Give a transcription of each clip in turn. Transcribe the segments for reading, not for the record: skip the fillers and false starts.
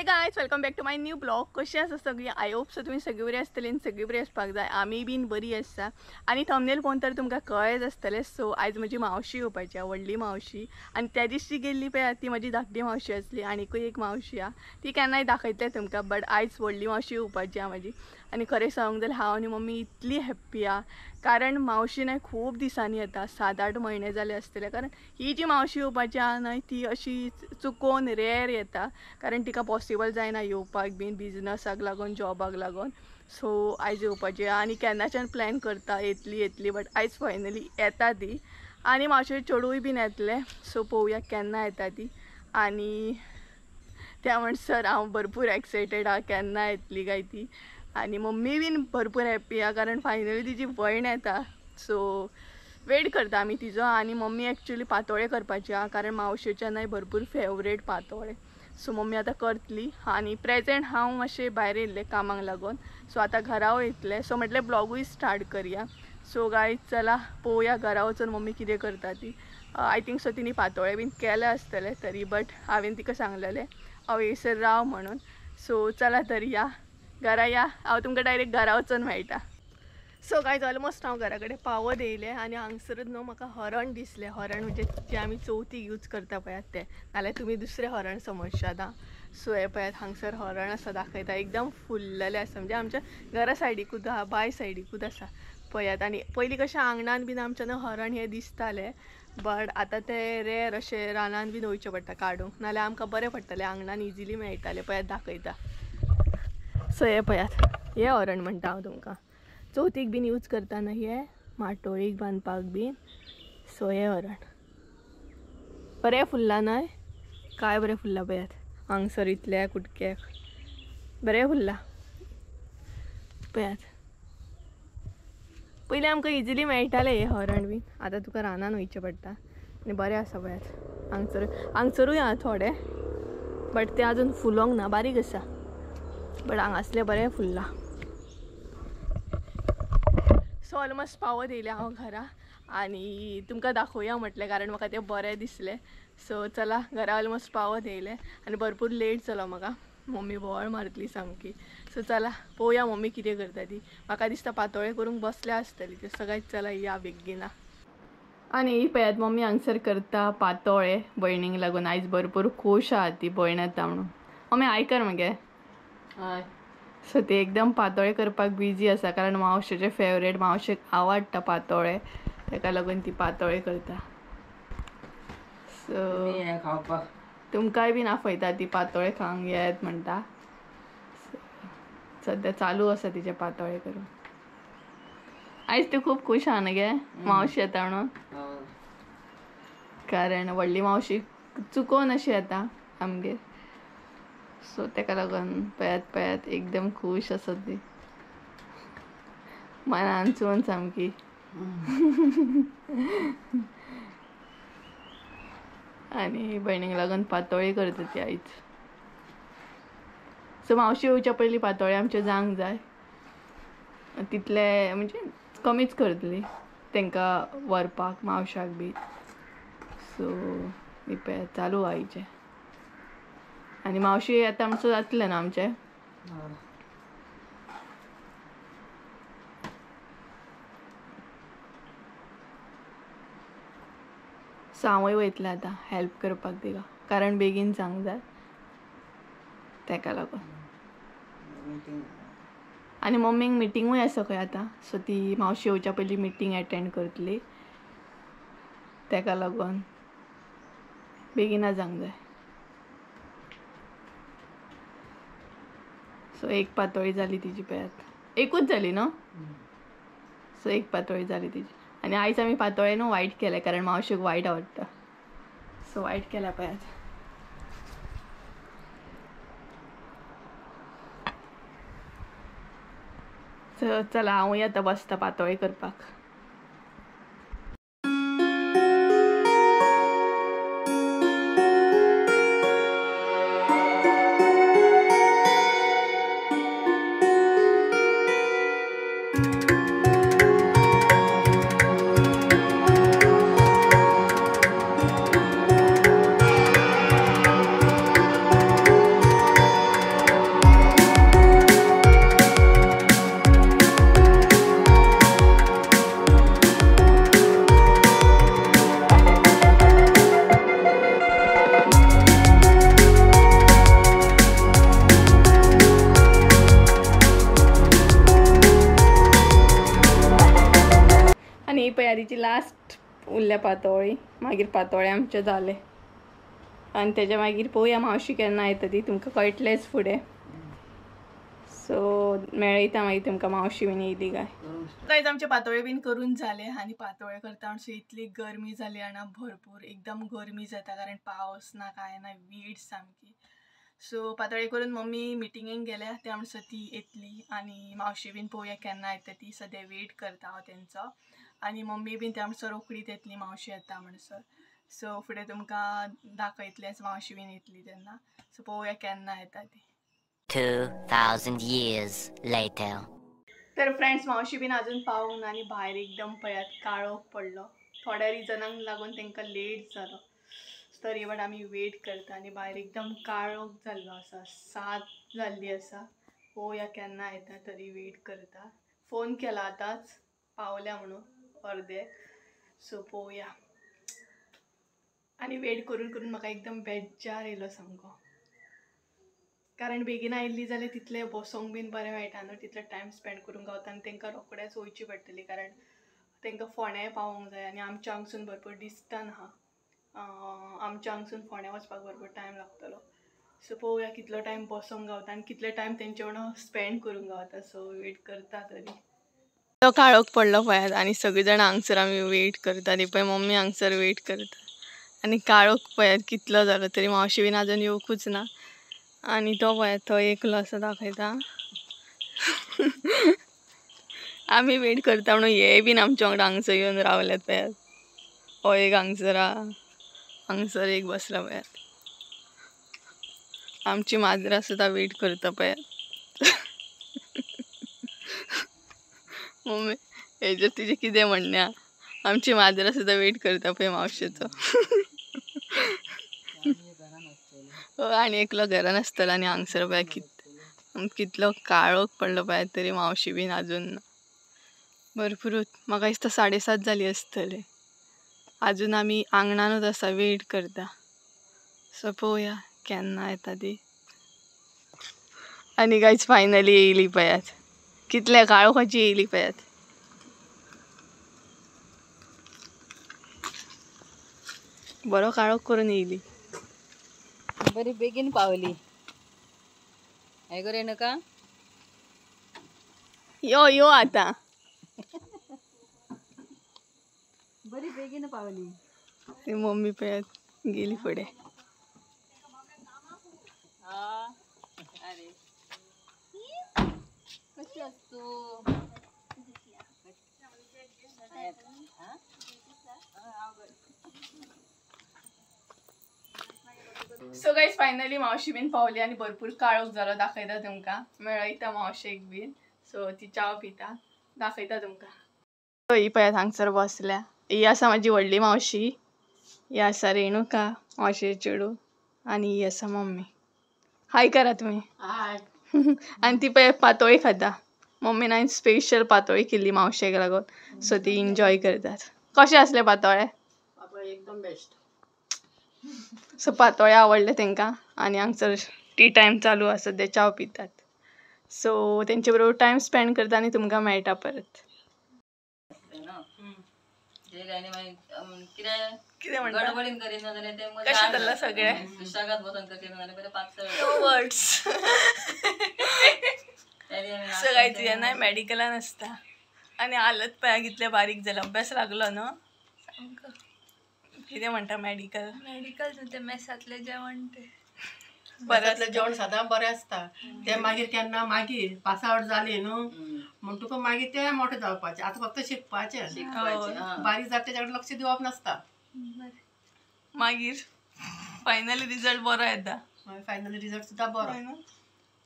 Guys welcome back to my new blog. कशी आसा सगळी? आय होप सो तुमी सगळी बरी आसतली आनी सगळी बरी आसपाक जाय. आमी बीन बरी आसा आनी थंबनेल पळोवन तर तुमकां कळ्ळेच आसतलें. सो आयज म्हजी मावशी येवपाची आहा, व्हडली मावशी. आनी त्या दिसची गेल्ली पळय ती म्हजी धाकटी मावशी आसली. आनीकूय एक मावशी आहा, ती केन्नाय दाखयतलें तुमकां. बट आयज व्हडली मावशी येवपाची आहा म्हजी. आनी खरें सांगूंक जाल्यार हांव आनी मम्मी इतली हॅप्पी आहा, कारण मावशी न्हय खूब दिसांनी येता. 7-8 म्हयने जाले आसतले. कारण ही जी मावशी येवपाची आहा न्हय ती अशी चुकोवन रेअर येता, कारण तिका पॉसिबल जायना येवपाक बीन बिजनसाक लागून, जॉबाक लागून. सो आयज येवपाची आहा आनी केन्नाच्यान प्लॅन करता येतली बट आयज फायनली येता ती. आनी मावशे चेडूय बीन येतले. सो पळोवया केन्ना येता ती. आनी त्या म्हणसर हांव भरपूर एक्सायटेड आहा केन्ना येतली काय ती. आनी मम्मी बीन भरपूर हॅप्पी आहा, कारण फायनली तिची भयण येता. सो वेट करता आमी तिजो. आनी मम्मी एक्चुअली पातोळे करपाची आहा, कारण मावशेच्या न्हय भरपूर फेवरेट पातोळे. सो मम्मी आतां करतली. आनी प्रेजेंट हांव मातशें भायर येयल्लें कामाक लागून. सो आतां घरा वयतलें. सो म्हटलें ब्लॉगूय स्टार्ट करया. सो गायज चला पळोवया घरा वचून मम्मी कितें करता ती. आय थिंक सो तिणी पातोळे बीन केले आसतले तरी, बट हांवें तिका सांगलेलें हांव येयसर राव म्हणून. सो चला तर या घरा या, हांव तुमकां डायरेक्ट घरा वचून मेळटा. सो गायज ऑलमोस्ट हांव घरा कडेन पावत येयलें. आनी हांगसरूच न्हू म्हाका हरण दिसलें. हरण म्हणजे जे आमी चवथीक यूज करता पळयात तें, नाल्यार तुमी दुसरें हरण समजशात आं. सो हे पळयात हांगसर हरण आसा दाखयता, एकदम फुल्ललें आसा. म्हणजे आमच्या घरा सायडीकूच आहा, बाय सायडीकूच आसा पळयात. आनी पयलीं कशें आंगणान बीन आमच्या न्हू हरण हे दिसताले, बट आतां ते रेअर अशें रानान बीन वयचें पडटा काडूंक, नाल्यार आमकां बरें पडटलें आंगणान इजिली मेळटालें. पळयात दाखयता. सो हे पळयात हे हरण म्हणटा हांव तुमकां. चवथीक बीन यूज करता न्हय हे माटोळीक बांदपाक बीन. सो हे हरण बरें फुल्ला न्हय, काय बरें फुल्ला पळयात. हांगसर इतल्या कुटक्याक बरें फुल्ला पळयात. पयलीं आमकां इजिली मेळटालें हे हरण बीन, आतां तुका रानान वयचें पडटा. आनी बरें आसा पळयात. हांगसरूय आहा थोडे, बट ते आजून फुलोंक ना, बारीक आसा. बट हांगासलें बरें फुल्ला. सो ऑलमोस्ट पावत येयलें हांव घरा. आनी तुमकां दाखोवया म्हटलें, कारण म्हाका तें बरें दिसलें. सो चला घरा ऑलमोस्ट पावत येयलें. आनी भरपूर लेट जालो म्हाका, मम्मी बोवाळ मारतली सामकी. सो चला पळोवया मम्मी कितें करता ती. म्हाका दिसता पातोळे करूंक बसल्या आसतली त्यो. सगळ्यात चला या बेगिना. आनी पळयात मम्मी हांगसर करता पातोळे भयणीक लागून. आयज भरपूर खूश आहा ती भयण येता म्हणून. मम्मी आयकर मगे. हय. सो ती एकदम पातोळे करपाक बिजी आसा, कारण मावशेचे फेवरेट, मावशेक आवडटा पातोळे, ताका लागून ती पातोळे करता. सो तुमकांय बीन आपयता ती पातोळे खावंक येत म्हणटा. सद्या चालू आसा तिचे पातोळे करून. आयज तूं खूब खूश आहा न्ही गे मावशी येता म्हणून? कारण व्हडली मावशी चुकोवन अशी येता आमगेर. सो ताका लागून पळयात एकदम खूश आसा ती, मनानसून सामकी. आनी भयणीक लागून पातोळी करता ती आयज. सो मावशी येवच्या पयलीं पातोळे आमचे जावंक जाय. तितले म्हणजे कमीच करतली तांकां व्हरपाक मावशाक बी. सो पळयात चालू आहा हिचें. आनी मावशी येता म्हणसर जातलें न्हू आमचें. सो हांवूय वयतलें आतां हेल्प करपाक तिका, कारण बेगीन जावंक जाय ताका लागून. आनी मम्मीक मिटिंगूय आसा खंय आतां. सो ती मावशी येवच्या पयलीं मिटींग एटेंड करतली, ताका लागून बेगिना जावंक जाय. सो एक पातोळी जाली तिची पळयात. एकूच जाली न्हू. सो एक पातोळी जाली तिची. आनी आयज आमी पातोळे न्हू वायट केले, कारण मावशेक वायट आवडटा. सो वायट केल्या पळयात. सो चला हांवूय आतां बसता पातोळे करपाक. लास्ट उरल्या पातोळी मागीर पातोळे आमचे जाले आणि तेच्या मागीर पळोवया मावशी केन्ना येता ती तुमकां कळटलेंच फुडें सो मेळयता मागीर तुमकां मावशी बीन येयली काय कांयच आमचे पातोळे बीन करून जाले आनी पातोळे करता म्हणसर इतली गरमी जाली हांगा भरपूर एकदम गरमी जाता कारण पावस ना काय ना वीट सामकी सो पातोळे करून मम्मी मिटिंगेक गेल्या त्या म्हणसर ती येतली आनी मावशी बीन पळोवया केन्ना येता ती सद्या वेट करता हांव तेंचो आनी मम्मी बीन त्या म्हणसर रोखडीच येतली मावशी येता म्हणसर सो फुडें तुमकां दाखयतलेंच मावशी बीन येतली तेन्ना सो पळोवया केन्ना येता ती 2000 years later. तर फ्रेंड्स मावशी बीन अजून पावून आनी भायर एकदम पळयात काळोख पडलो थोड्या रिजनांक लागून तांकां लेट जालो तरी बट आमी वेट करता आनी भायर एकदम काळोख जाल्लो आसा 7 जाल्ली आसा पळोवया केन्ना येता तरी वेट करता फोन केला आतांच पावल्या म्हणून अर्दे सो पळोवया आनी वेट करून करून म्हाका एकदम बेजार येयलो सामको कारण बेगीन आयिल्ली जाल्यार तितलें बसोंक बीन बरें मेळटा न्हू तितलो टायम स्पेंड करूंक गावता आनी तांकां रोखडेंच वयची पडटली कारण तांकां फोंड्याय पावोंक जाय आनी आमच्या हांगसून भरपूर डिस्टन्स आहा आमच्या हांगसून फोंड्या वचपाक भरपूर टायम लागतलो सो पळोवया कितलो टायम बसोंक गावता आनी कितलो टायम तेंचे वांगडा स्पेंड करूंक गावता सो वेट करता तरी तो काळोख पडलो पळयात आनी सगळीं जाणां हांगसर आमी वेट करता ती पळय मम्मी हांगसर वेट करता आनी काळोख पळयात कितलो जालो तरी मावशी बीन आजून येवकूच ना आनी तो पळयात तो एकलो असो दाखयता आमी वेट करता म्हणून हे बीन आमच्या वांगडा हांगसर येवन रावल्यात पळयात हो एक हांगसर हांगसर एक बसला पळयात आमची माजरां सुद्दां वेट करता पळयात मम्मी हेजेर तुजें कितें म्हणणें आमची माजरां सुद्दां वेट करता पळय मावशेचो आनी एकलो घरान आसतलो आनी हांगसर पळय कितलो काळोख पडलो पळय तरी मावशी बीन अजून ना भरपूरूच म्हाका दिसता 7:30 जाली आसतली अजून आमी आंगणानूच आसा वेट करता सो पळोवया केन्ना येता ती आनी गायज फायनली येयली पळयात कितल्या काळोखाची येयली पळयात बरो काळोख करून येयली बरी बेगीन पावली हे करे नका यो यो आता बरी बेगीन पावली ती मम्मी पळयात गेली फुडें अरे कशी असतो सो गाइस फायनली मावशी बीन पावली आनी भरपूर काळोख जालो दाखयता तुमकां मेळयता मावशेक बीन सो ती चाव पिता दाखयता तुमकां ही पळयात हांगसर बसल्या ही आसा म्हाजी व्हडली मावशी ही आसा रेणुका मावशेची चेडू आनी ही आसा मम्मी हाय करा तुमी आनी ती पळय पातोळी खाता मम्मीन हांवें स्पेशल पातोळी केल्ली मावशेक लागून सो ती एन्जॉय करतात कशें असले पातोळे एकदम बेस्ट सो पातोळे आवडले तांकां आनी हांगसर टी टायम चालू आसा ते चाव पितात सो तेंचे बरोबर टायम स्पेंड करता आनी तुमकां मेळटा परत कितें म्हणटा गडबडीन करीना जाल्यार ते मग कशें जालें सगळें सुशागात बसून करीना जाल्यार बरें पातळ वर्ड्स सो गायज येनाय मेडिकलान आसता आनी हालत पळय कितलें बारीक जालें अभ्यास लागलो न्हू सामको कितें म्हणटा मेडिकल ते मेसातलें जेवण ते बऱ्यातलें जेवण सदां बरें आसता ते मागीर केन्ना मागीर पासावट जाली न्हू म्हण तुका मागीर तें मोठें जावपाचें आतां फक्त शिकपाचें बारीक जाता तेच्या कडेन लक्ष दिवप नासता मागीर फायनली रिजल्ट बरो येता फायनली रिजल्ट सुद्दां बरो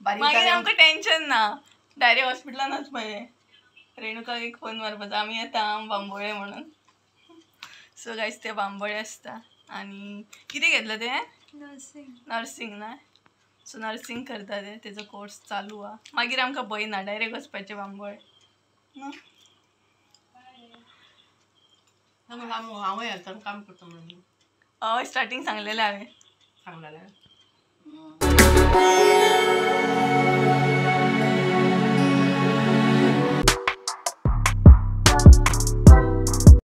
बारीक मागीर आमकां टेन्शन ना डायरेक्ट हॉस्पिटलानच पळय रेणुकाक एक फोन मारपाचो आमी येता बांबोळे म्हणून सो गायज ते बांबोळे आसता आनी कितें घेतलं ते नर्सिंग ना सो नर्सिंग करता ते तेजो कोर्स चालू आहा मागीर आमकां भंय ना डायरेक्ट वचपाचें बांबोळे हांवूय हेल्थान काम करता म्हणून हय स्टार्टींग सांगलेलें हांवें सांगलेलें